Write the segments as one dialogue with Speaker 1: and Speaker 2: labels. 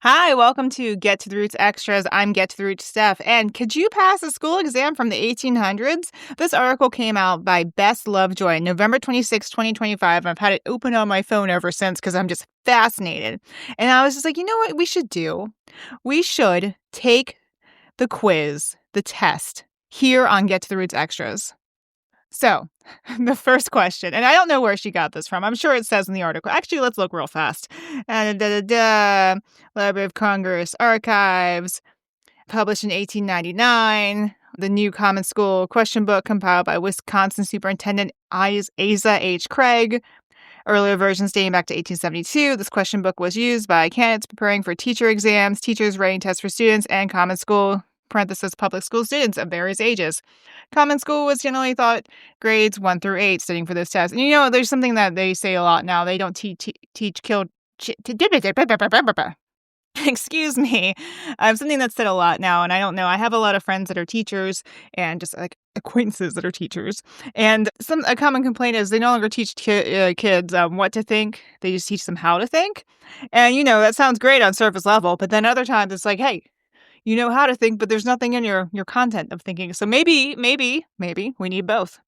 Speaker 1: Hi, welcome to Get to the Roots Extras. I'm Get to the Roots Stef. And could you pass a school exam from the 1800s? This article came out by Best Lovejoy, November 26, 2025. I've had it open on my phone ever since because I'm just fascinated. And I was just like, you know what we should do? We should take the quiz, the test, here on Get to the Roots Extras. So, the first question, and I don't know where she got this from. I'm sure it says in the article. Actually, let's look real fast. Library of Congress Archives, published in 1899. The New Common School question book compiled by Wisconsin Superintendent Asa H. Craig. Earlier versions dating back to 1872. This question book was used by candidates preparing for teacher exams, teachers writing tests for students, and common school public school students of various ages. Common school was generally thought grades 1 through 8, studying for those tests. And there's something that they say a lot now. They don't teach excuse me. Something that's said a lot now, and I don't know. I have a lot of friends that are teachers and just like acquaintances that are teachers. And a common complaint is they no longer teach kids what to think. They just teach them how to think. And, that sounds great on surface level, but then other times it's like, hey, you know how to think, but there's nothing in your content of thinking. So maybe we need both.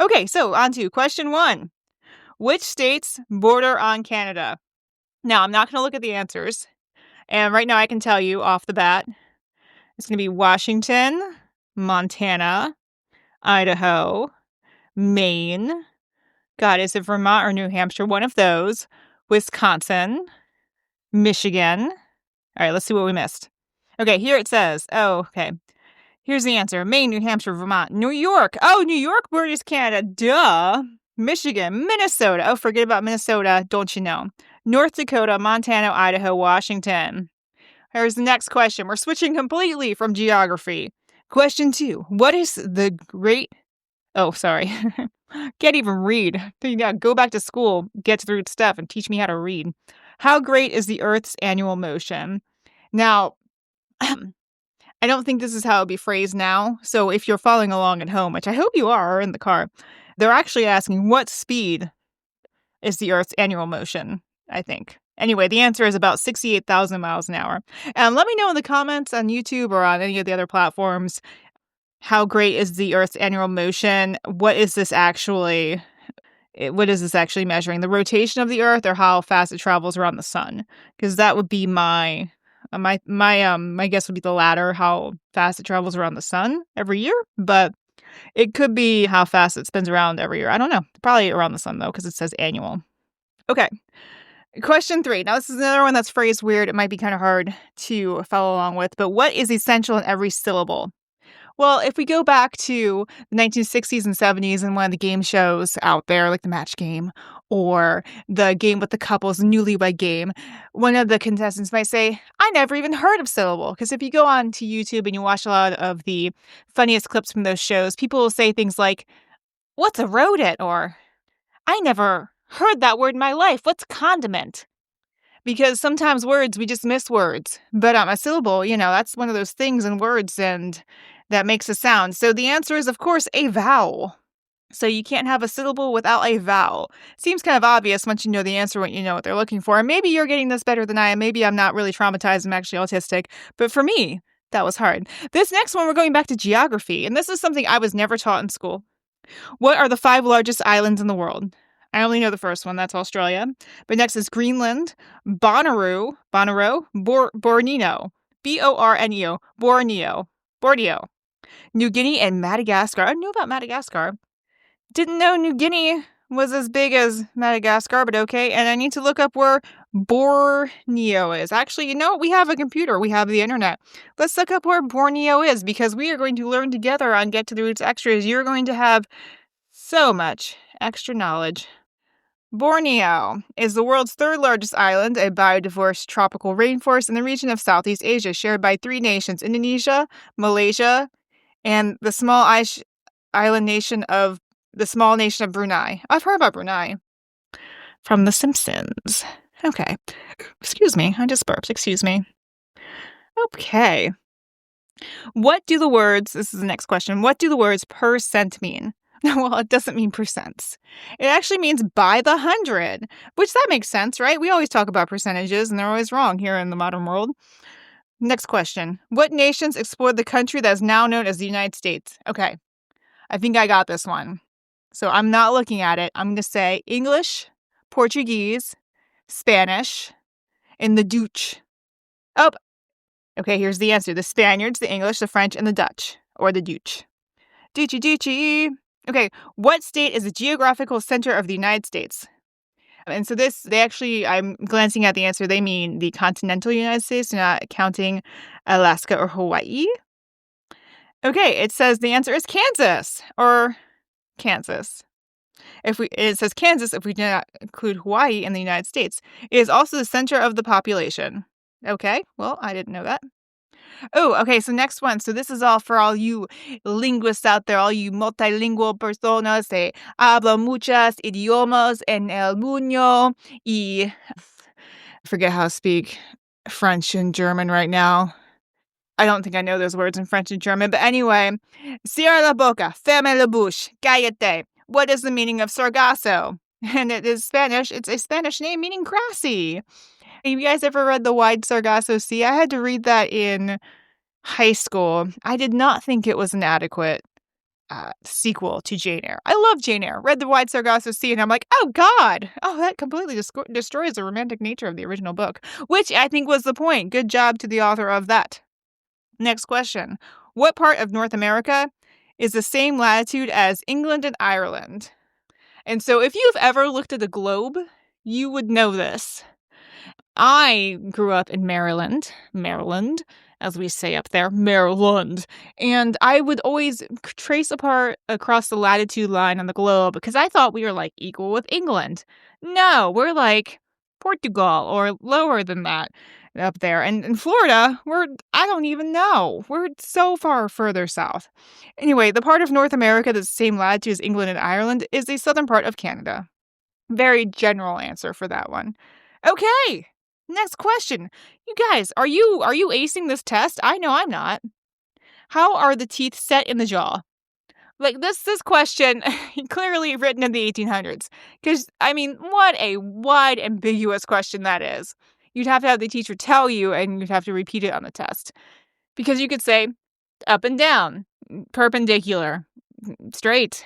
Speaker 1: Okay, so on to question 1. Which states border on Canada? Now, I'm not going to look at the answers. And right now I can tell you off the bat, it's going to be Washington, Montana, Idaho, Maine. God, is it Vermont or New Hampshire? One of those. Wisconsin, Michigan. All right, let's see what we missed. Okay, here it says, okay. Here's the answer. Maine, New Hampshire, Vermont, New York. Oh, New York borders Canada. Duh. Michigan, Minnesota. Oh, forget about Minnesota. Don't you know? North Dakota, Montana, Idaho, Washington. Here's the next question. We're switching completely from geography. Question 2. What is the great... Oh, sorry. Can't even read. Yeah, go back to school, get to the root stuff, and teach me how to read. How great is the Earth's annual motion? Now, I don't think this is how it would be phrased now. So if you're following along at home, which I hope you are, or in the car, they're actually asking what speed is the Earth's annual motion, I think. Anyway, the answer is about 68,000 miles an hour. Let me know in the comments on YouTube or on any of the other platforms, how great is the Earth's annual motion? What is this actually measuring? The rotation of the Earth or how fast it travels around the sun? Because that would be my guess would be the latter, how fast it travels around the sun every year, but it could be how fast it spins around every year. I don't know. Probably around the sun, though, because it says annual. Okay. Question 3. Now, this is another one that's phrased weird. It might be kind of hard to follow along with, but what is essential in every syllable? Well, if we go back to the 1960s and 70s and one of the game shows out there, like the Match Game or the Game with the Couples, the Newlywed Game, one of the contestants might say, I never even heard of syllable. Because if you go on to YouTube and you watch a lot of the funniest clips from those shows, people will say things like, what's a rodent? Or, I never heard that word in my life. What's condiment? Because sometimes we just miss words. But a syllable, that's one of those things in words and that makes a sound. So the answer is, of course, a vowel. So you can't have a syllable without a vowel. Seems kind of obvious once you know the answer, when you know what they're looking for. And maybe you're getting this better than I am. Maybe I'm not really traumatized. I'm actually autistic. But for me, that was hard. This next one, we're going back to geography. And this is something I was never taught in school. What are the 5 largest islands in the world? I only know the first one. That's Australia. But next is Greenland, Borneo, Borneo, New Guinea, and Madagascar. I know about Madagascar. Didn't know New Guinea was as big as Madagascar, but okay. And I need to look up where Borneo is. Actually, we have a computer. We have the internet. Let's look up where Borneo is, because we are going to learn together on Get to the Roots Extras. You're going to have so much extra knowledge. Borneo is the world's 3rd largest island, a biodiverse tropical rainforest in the region of Southeast Asia, shared by 3 nations, Indonesia, Malaysia, and the small nation of Brunei. I've heard about Brunei from The Simpsons. Okay. Excuse me. I just burped. Excuse me. Okay. This is the next question. What do the words per cent mean? Well, it doesn't mean percents. It actually means by the hundred, which that makes sense, right? We always talk about percentages, and they're always wrong here in the modern world. Next question. What nations explored the country that is now known as the United States? Okay, I think I got this one. So I'm not looking at it. I'm going to say English, Portuguese, Spanish, and the Dutch. Oh, okay, here's the answer. The Spaniards, the English, the French, and the Dutch, or the Dutch. Dutchy Dutchy. Okay, what state is the geographical center of the United States? And so I'm glancing at the answer, they mean the continental United States, not counting Alaska or Hawaii. Okay, it says the answer is Kansas, or Kansas. It says Kansas if we do not include Hawaii in the United States. It is also the center of the population. Okay, well, I didn't know that. Oh, okay, so next one. So this is all for all you linguists out there, all you multilingual personas de hablo muchas idiomas en el mundo y I forget how to speak French and German right now. I don't think I know those words in French and German, but anyway, cierra la boca, ferme la bouche, cállate. What is the meaning of sargasso? And it is Spanish. It's a Spanish name meaning grassy. Have you guys ever read The Wide Sargasso Sea? I had to read that in high school. I did not think it was an adequate sequel to Jane Eyre. I love Jane Eyre. Read The Wide Sargasso Sea, and I'm like, oh, God. Oh, that completely destroys the romantic nature of the original book, which I think was the point. Good job to the author of that. Next question. What part of North America is the same latitude as England and Ireland? And so if you've ever looked at a globe, you would know this. I grew up in Maryland, as we say up there, Maryland. And I would always trace apart across the latitude line on the globe because I thought we were like equal with England. No, we're like Portugal or lower than that up there. And in Florida, I don't even know. We're so far further south. Anyway, the part of North America that's the same latitude as England and Ireland is the southern part of Canada. Very general answer for that one. Okay. Next question. You guys, are you acing this test? I know I'm not. How are the teeth set in the jaw? Like this question clearly written in the 1800s. Because, I mean, what a wide, ambiguous question that is. You'd have to have the teacher tell you, and you'd have to repeat it on the test. Because you could say up and down, perpendicular, straight.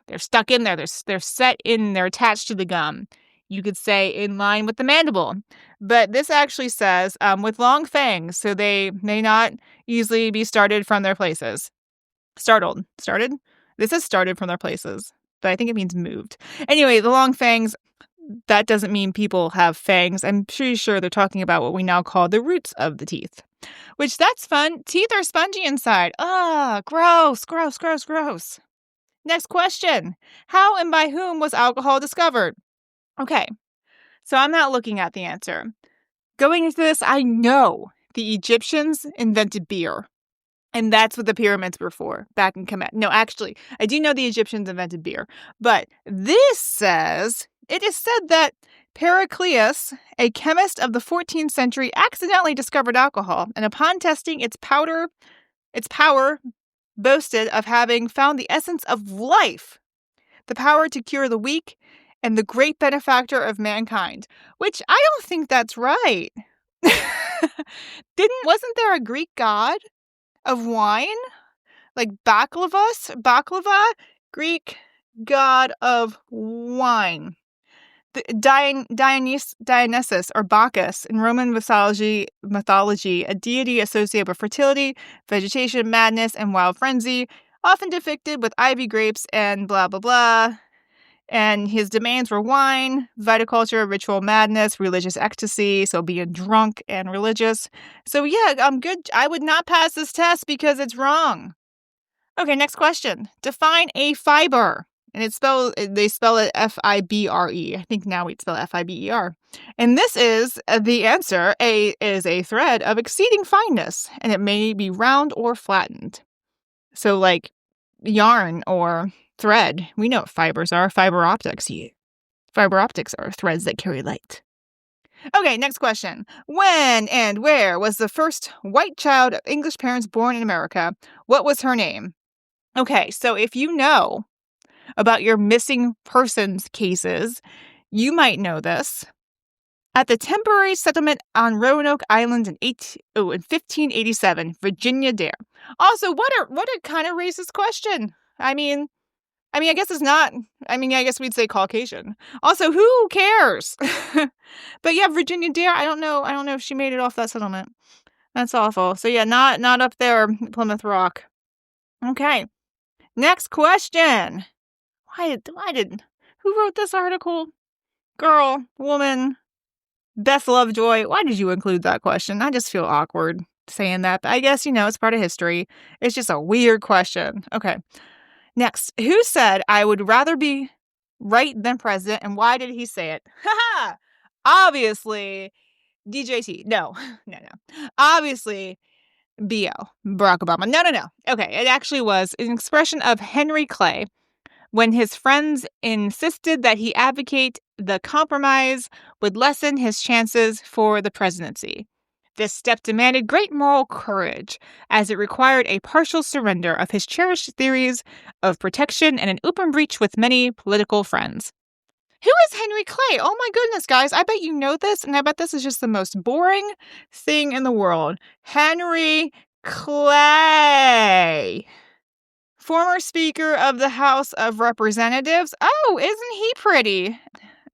Speaker 1: They're stuck in there. They're set in. They're attached to the gum. You could say in line with the mandible. But this actually says with long fangs, so they may not easily be started from their places. Started? This is started from their places, but I think it means moved. Anyway, the long fangs, that doesn't mean people have fangs. I'm pretty sure they're talking about what we now call the roots of the teeth, which that's fun. Teeth are spongy inside. Gross. Next question. How and by whom was alcohol discovered? Okay, so I'm not looking at the answer. Going into this, I know the Egyptians invented beer. And that's what the pyramids were for, back in Kemet. No, actually, I do know the Egyptians invented beer. But this says, it is said that Pericleus, a chemist of the 14th century, accidentally discovered alcohol. And upon testing, its power boasted of having found the essence of life, the power to cure the weak, and the great benefactor of mankind. Which I don't think that's right. Wasn't there a Greek god of wine? Like baklava, Greek god of wine. Dionysus or Bacchus in Roman mythology, a deity associated with fertility, vegetation, madness, and wild frenzy, often depicted with ivy grapes and blah, blah, blah. And his domains were wine, viticulture, ritual madness, religious ecstasy, so being drunk and religious. So yeah, I'm good. I would not pass this test because it's wrong. Okay, next question. Define a fiber. And they spell it F-I-B-R-E. I think now we'd spell F-I-B-E-R. And this is the answer. A is a thread of exceeding fineness, and it may be round or flattened. So like yarn or thread. We know what fibers are. Fiber optics. Fiber optics are threads that carry light. Okay, next question. When and where was the first white child of English parents born in America? What was her name? Okay, so if you know about your missing persons cases. You might know this. At the temporary settlement on Roanoke Island in 1587, Virginia Dare. Also, what a kind of racist question. I guess it's not. I guess we'd say Caucasian. Also, who cares? But yeah, Virginia Dare. I don't know if she made it off that settlement. That's awful. So yeah, not up there, Plymouth Rock. Okay, next question. Who wrote this article? Girl, woman, Beth Lovejoy. Why did you include that question? I just feel awkward saying that, but I guess it's part of history. It's just a weird question. Okay. Next, who said I would rather be right than president, and why did he say it? Haha! Obviously, DJT. No. Obviously, BO, Barack Obama. No. Okay, it actually was an expression of Henry Clay when his friends insisted that he advocate the compromise would lessen his chances for the presidency. This step demanded great moral courage, as it required a partial surrender of his cherished theories of protection and an open breach with many political friends. Who is Henry Clay? Oh my goodness, guys. I bet you know this, and I bet this is just the most boring thing in the world. Henry Clay. Former Speaker of the House of Representatives. Oh, isn't he pretty?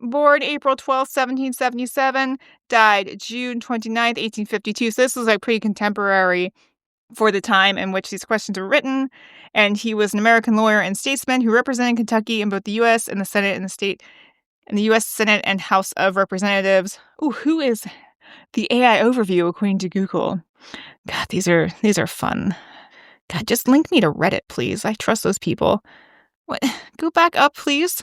Speaker 1: Born April 12, 1777, died June 29th, 1852. So this was like pretty contemporary for the time in which these questions were written. And he was an American lawyer and statesman who represented Kentucky in both the U.S. and the Senate and the U.S. Senate and House of Representatives. Ooh, who is the AI overview according to Google? God, these are fun. God, just link me to Reddit, please. I trust those people. What? Go back up, please.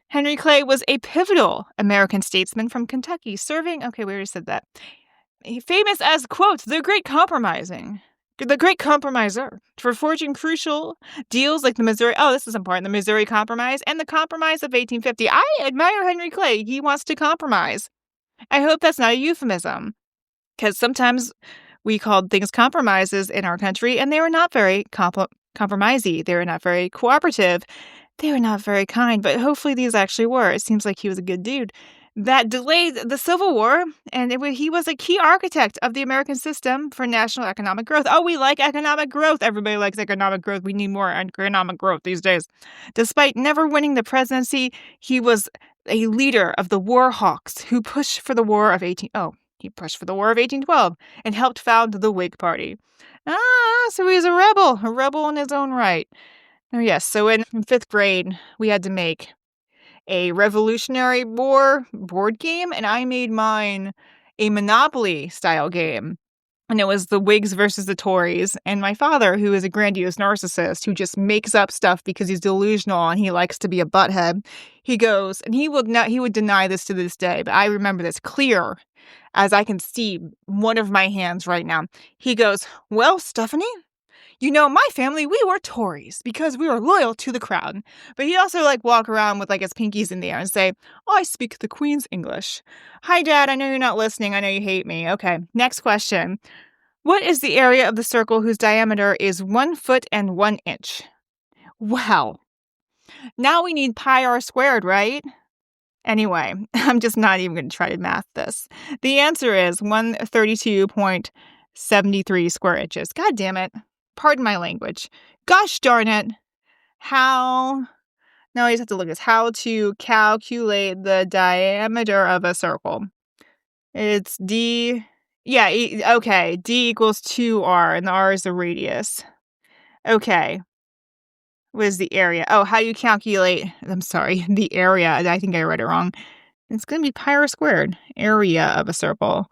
Speaker 1: Henry Clay was a pivotal American statesman from Kentucky, serving... Okay, we already said that. Famous as, quote, the Great Compromiser, for forging crucial deals like the Missouri... Oh, this is important. The Missouri Compromise and the Compromise of 1850. I admire Henry Clay. He wants to compromise. I hope that's not a euphemism, because sometimes we called things compromises in our country, and they were not very compromisey. They were not very cooperative. They were not very kind, but hopefully these actually were. It seems like he was a good dude. That delayed the Civil War, and he was a key architect of the American system for national economic growth. Oh, we like economic growth. Everybody likes economic growth. We need more economic growth these days. Despite never winning the presidency, he was a leader of the War Hawks who pushed for the War of 1812 and helped found the Whig Party. So he's a rebel in his own right. Oh, yes. So in 5th grade, we had to make a Revolutionary War board game, and I made mine a Monopoly-style game. And it was the Whigs versus the Tories. And my father, who is a grandiose narcissist who just makes up stuff because he's delusional and he likes to be a butthead, he goes, and he would deny this to this day, but I remember this clear as I can see one of my hands right now. He goes, well, Stephanie, my family, we were Tories because we were loyal to the crown. But he'd also walk around with his pinkies in the air and say, oh, I speak the Queen's English. Hi, Dad. I know you're not listening. I know you hate me. Okay. Next question. What is the area of the circle whose diameter is 1 foot and 1 inch? Wow. Now we need pi r squared, right? Anyway, I'm just not even going to try to math this. The answer is 132.73 square inches. God damn it. Pardon my language. Gosh darn it. Now you just have to look at this. How to calculate the diameter of a circle. It's D. Yeah, okay. D equals 2R, and the R is the radius. Okay. What is the area? Oh, how do you calculate? I'm sorry, the area. I think I read it wrong. It's going to be pi r squared. Area of a circle.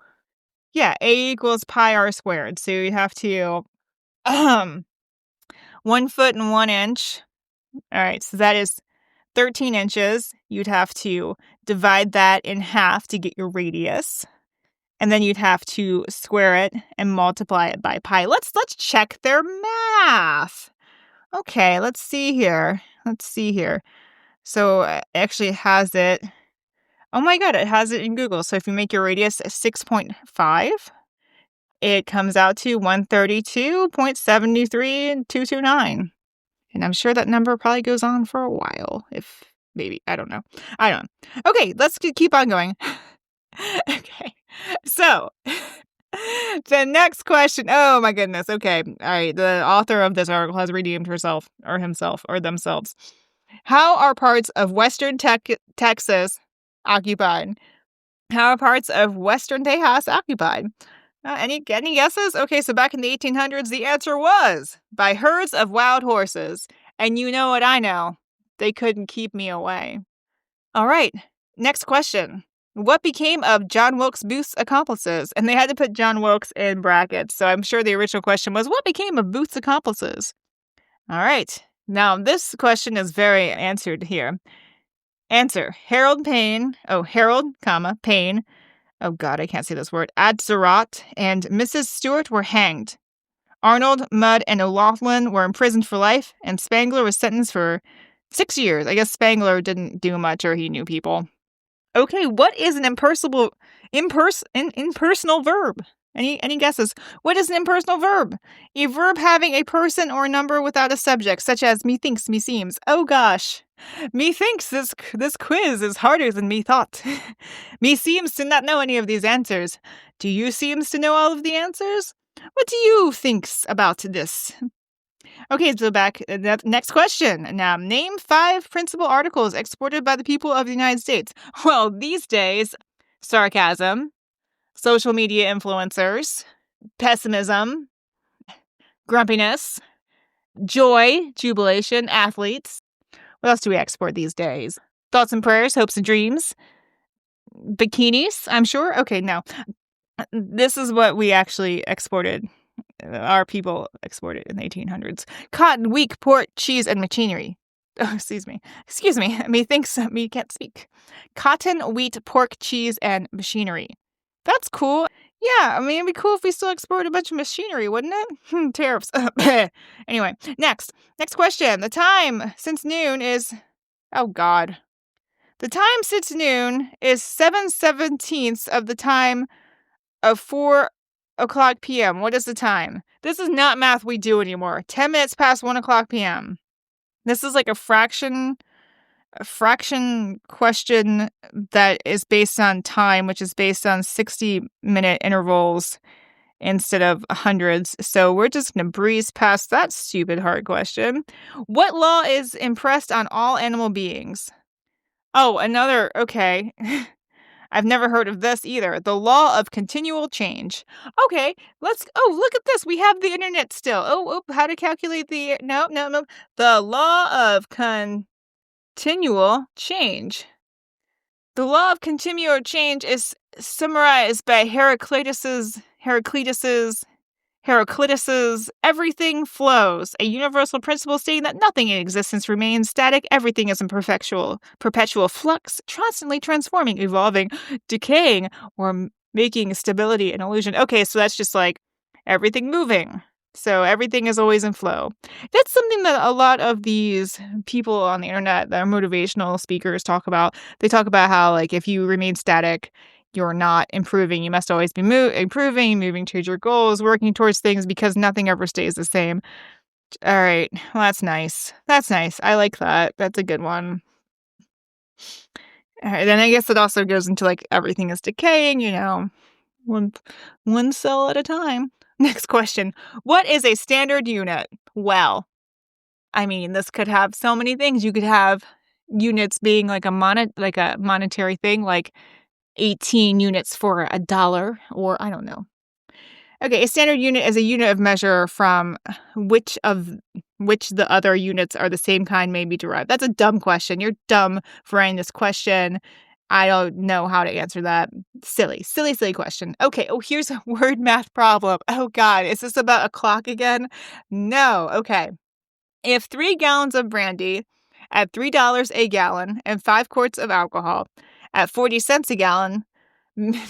Speaker 1: Yeah, A equals pi r squared. So you have to... 1 foot and 1 inch. All right, so that is 13 inches. You'd have to divide that in half to get your radius. And then you'd have to square it and multiply it by pi. Let's check their math. Okay, let's see here. So actually it has it. Oh my God, it has it in Google. So if you make your radius 6.5, it comes out to 132.73229. And I'm sure that number probably goes on for a while, if maybe, I don't know. I don't know. Okay, let's keep on going. Okay. So, the next question. Oh my goodness. Okay. All right. The author of this article has redeemed herself or himself or themselves. How are parts of Western Texas occupied? How are parts of Western Tejas occupied? Any guesses? Okay, so back in the 1800s, the answer was by herds of wild horses. And you know what I know? They couldn't keep me away. All right, next question. What became of John Wilkes Booth's accomplices? And they had to put John Wilkes in brackets, so I'm sure the original question was, what became of Booth's accomplices? All right, now this question is very answered here. Answer, Harold, Payne. Oh God, I can't say this word. Adzerat and Mrs. Stewart were hanged. Arnold, Mudd, and O'Loughlin were imprisoned for life, and Spangler was sentenced for 6 years. I guess Spangler didn't do much, or he knew people. Okay, what is an impersonal verb? Any guesses? What is an impersonal verb? A verb having a person or number without a subject, such as methinks, meseems. Oh gosh. Methinks this quiz is harder than me thought. Meseems to not know any of these answers. Do you seems to know all of the answers? What do you thinks about this? Okay, so back. Next question. Now, name 5 principal articles exported by the people of the United States. Well, these days, sarcasm, social media influencers, pessimism, grumpiness, joy, jubilation, athletes. What else do we export these days? Thoughts and prayers, hopes and dreams, bikinis, I'm sure. Okay, no. This is what we actually exported. Our people exported in the 1800s. Cotton, wheat, pork, cheese, and machinery. Oh, excuse me. Me can't speak. Cotton, wheat, pork, cheese, and machinery. That's cool. Yeah, I mean, it'd be cool if we still exported a bunch of machinery, wouldn't it? Tariffs. Anyway, next question. The time since noon is... Oh, God. The time since noon is 7/17 of the time of 4 o'clock p.m. What is the time? This is not math we do anymore. 10 minutes past 1 o'clock p.m. This is like a fraction question that is based on time, which is based on 60-minute intervals instead of hundreds. So we're just going to breeze past that stupid hard question. What law is impressed on all animal beings? Oh, another, okay. I've never heard of this either. The law of continual change. Okay, look at this. We have the internet still. How to calculate no. The law of continual change. The law of continual change is summarized by Heraclitus's everything flows, a universal principle stating that nothing in existence remains static, everything is in perpetual flux, constantly transforming, evolving, decaying, or making stability an illusion. Okay, so that's just like everything moving. So everything is always in flow. That's something that a lot of these people on the internet that are motivational speakers talk about. They talk about how, like, if you remain static, you're not improving. You must always be improving, moving towards your goals, working towards things, because nothing ever stays the same. All right. Well, that's nice. I like that. That's a good one. All right, then I guess it also goes into, like, everything is decaying, one cell at a time. Next question. What is a standard unit? Well, I mean, this could have so many things. You could have units being like a monetary thing, like 18 units for $1, or I don't know. Okay, a standard unit is a unit of measure from which the other units are the same kind may be derived. That's a dumb question. You're dumb for writing this question. I don't know how to answer that. Silly question. Okay, here's a word math problem. Oh God, is this about a clock again? No, okay. If 3 gallons of brandy at $3 a gallon and 5 quarts of alcohol at 40 cents a gallon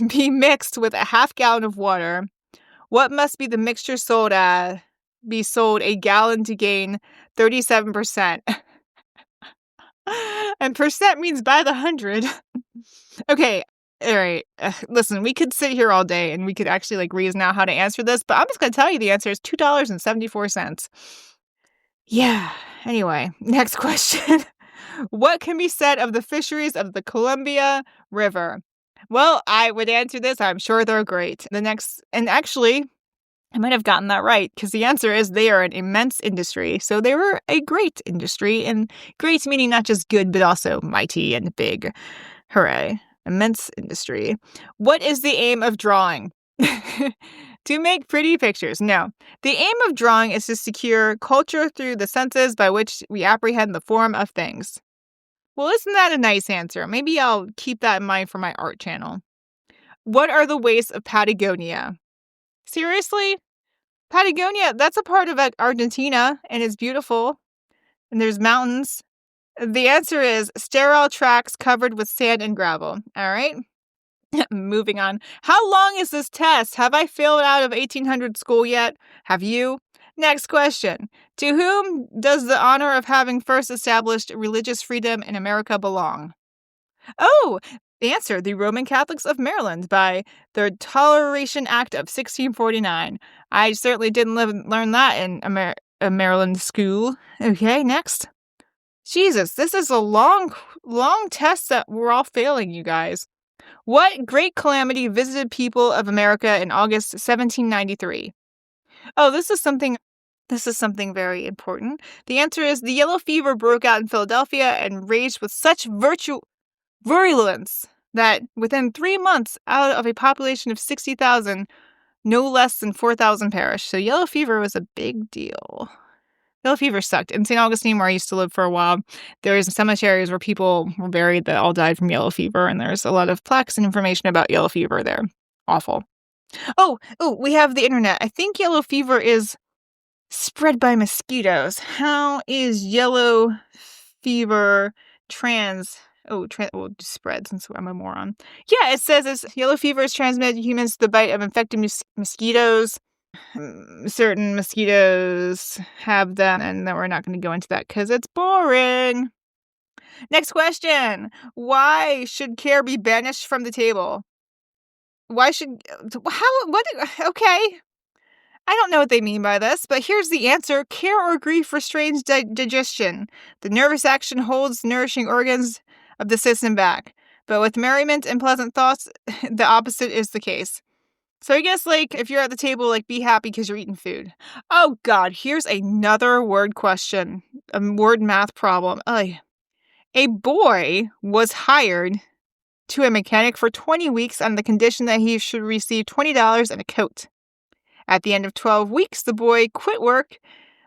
Speaker 1: be mixed with a half gallon of water, what must be the mixture be sold a gallon to gain 37%? And percent means by the 100. Okay, all right. Listen, we could sit here all day and we could actually reason out how to answer this, but I'm just going to tell you the answer is $2.74. Yeah. Anyway, next question. What can be said of the fisheries of the Columbia River? Well, I would answer this. I'm sure they're great. And actually, I might have gotten that right because the answer is they are an immense industry. So they were a great industry, and great meaning not just good, but also mighty and big. Hooray. Immense industry. What is the aim of drawing? To make pretty pictures. No. The aim of drawing is to secure culture through the senses by which we apprehend the form of things. Well, isn't that a nice answer? Maybe I'll keep that in mind for my art channel. What are the wastes of Patagonia? Seriously? Patagonia, that's a part of Argentina, and it's beautiful, and there's mountains. The answer is sterile tracks covered with sand and gravel. All right? Moving on. How long is this test? Have I failed out of 1800 school yet? Have you? Next question. To whom does the honor of having first established religious freedom in America belong? Oh, answer, the Roman Catholics of Maryland by the Toleration Act of 1649. I certainly didn't learn that in a Maryland school. Okay, next. Jesus, this is a long test that we're all failing, you guys. What great calamity visited people of America in August 1793? Oh, this is something very important. The answer is the yellow fever broke out in Philadelphia and raged with such virulence that within 3 months, out of a population of 60,000, no less than 4,000 perished. So yellow fever was a big deal. Yellow fever sucked. In St. Augustine, where I used to live for a while, there's cemeteries where people were buried that all died from yellow fever, and there's a lot of plaques and information about yellow fever there. Awful. Oh, we have the internet. I think yellow fever is spread by mosquitoes. How is yellow fever spread, since I'm a moron. Yeah, it says yellow fever is transmitted to humans through the bite of infected mosquitoes. Certain mosquitoes have them, and then we're not going to go into that because it's boring. Next question. Why should care be banished from the table? Okay. I don't know what they mean by this, but here's the answer. Care or grief restrains digestion. The nervous action holds nourishing organs of the system back. But with merriment and pleasant thoughts, the opposite is the case. So I guess, if you're at the table, be happy because you're eating food. Oh, God, here's another word question. A word math problem. Ugh. A boy was hired to a mechanic for 20 weeks on the condition that he should receive $20 and a coat. At the end of 12 weeks, the boy quit work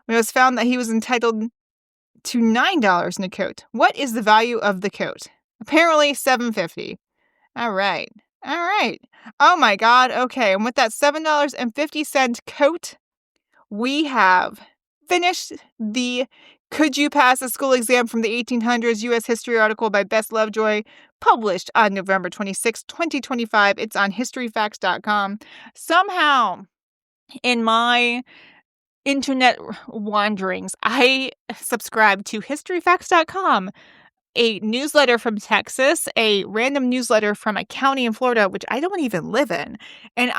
Speaker 1: when it was found that he was entitled to $9 in a coat. What is the value of the coat? Apparently $7.50. All right. Oh my God. Okay. And with that $7.50 coat, we have finished the Could You Pass a School Exam from the 1800s U.S. History article by Bess Lovejoy, published on November 26, 2025. It's on historyfacts.com. Somehow, in my internet wanderings, I subscribe to historyfacts.com, a newsletter from Texas, a random newsletter from a county in Florida, which I don't even live in. And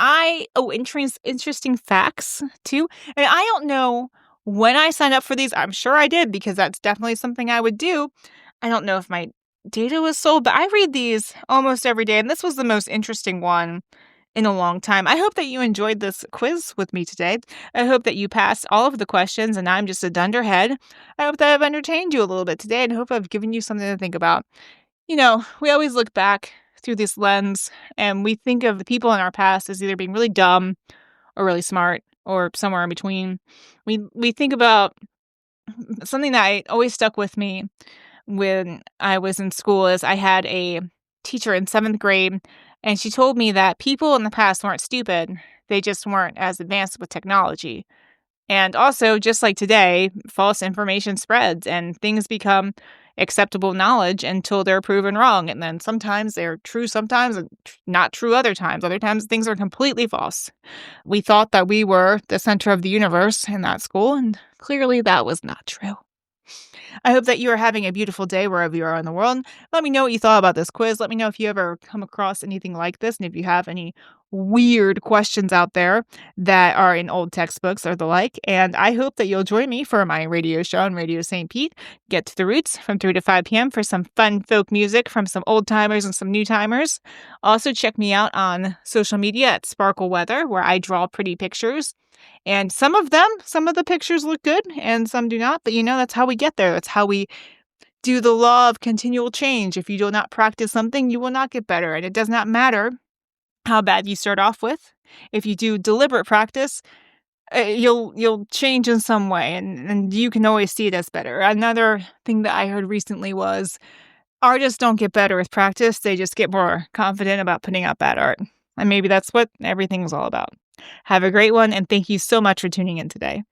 Speaker 1: interesting facts too. And I don't know when I signed up for these. I'm sure I did because that's definitely something I would do. I don't know if my data was sold, but I read these almost every day. And this was the most interesting one in a long time. I hope that you enjoyed this quiz with me today. I hope that you passed all of the questions and I'm just a dunderhead. I hope that I've entertained you a little bit today and hope I've given you something to think about. We always look back through this lens and we think of the people in our past as either being really dumb or really smart or somewhere in between. We think about something that always stuck with me when I was in school is I had a teacher in 7th grade, and she told me that people in the past weren't stupid. They just weren't as advanced with technology. And also, just like today, false information spreads and things become acceptable knowledge until they're proven wrong. And then sometimes they're true, sometimes not true other times. Other times things are completely false. We thought that we were the center of the universe in that school, and clearly that was not true. I hope that you are having a beautiful day wherever you are in the world. Let me know what you thought about this quiz. Let me know if you ever come across anything like this and if you have any weird questions out there that are in old textbooks or the like. And I hope that you'll join me for my radio show on Radio St. Pete, Get to the Roots, from 3 to 5 p.m. for some fun folk music from some old timers and some new timers. Also, check me out on social media at Sparkle Weather, where I draw pretty pictures. And some of the pictures look good and some do not. But that's how we get there. That's how we do the law of continual change. If you do not practice something, you will not get better. And it does not matter how bad you start off with. If you do deliberate practice, you'll change in some way, and you can always see it as better. Another thing that I heard recently was artists don't get better with practice, they just get more confident about putting out bad art. And maybe that's what everything's all about. Have a great one, and thank you so much for tuning in today.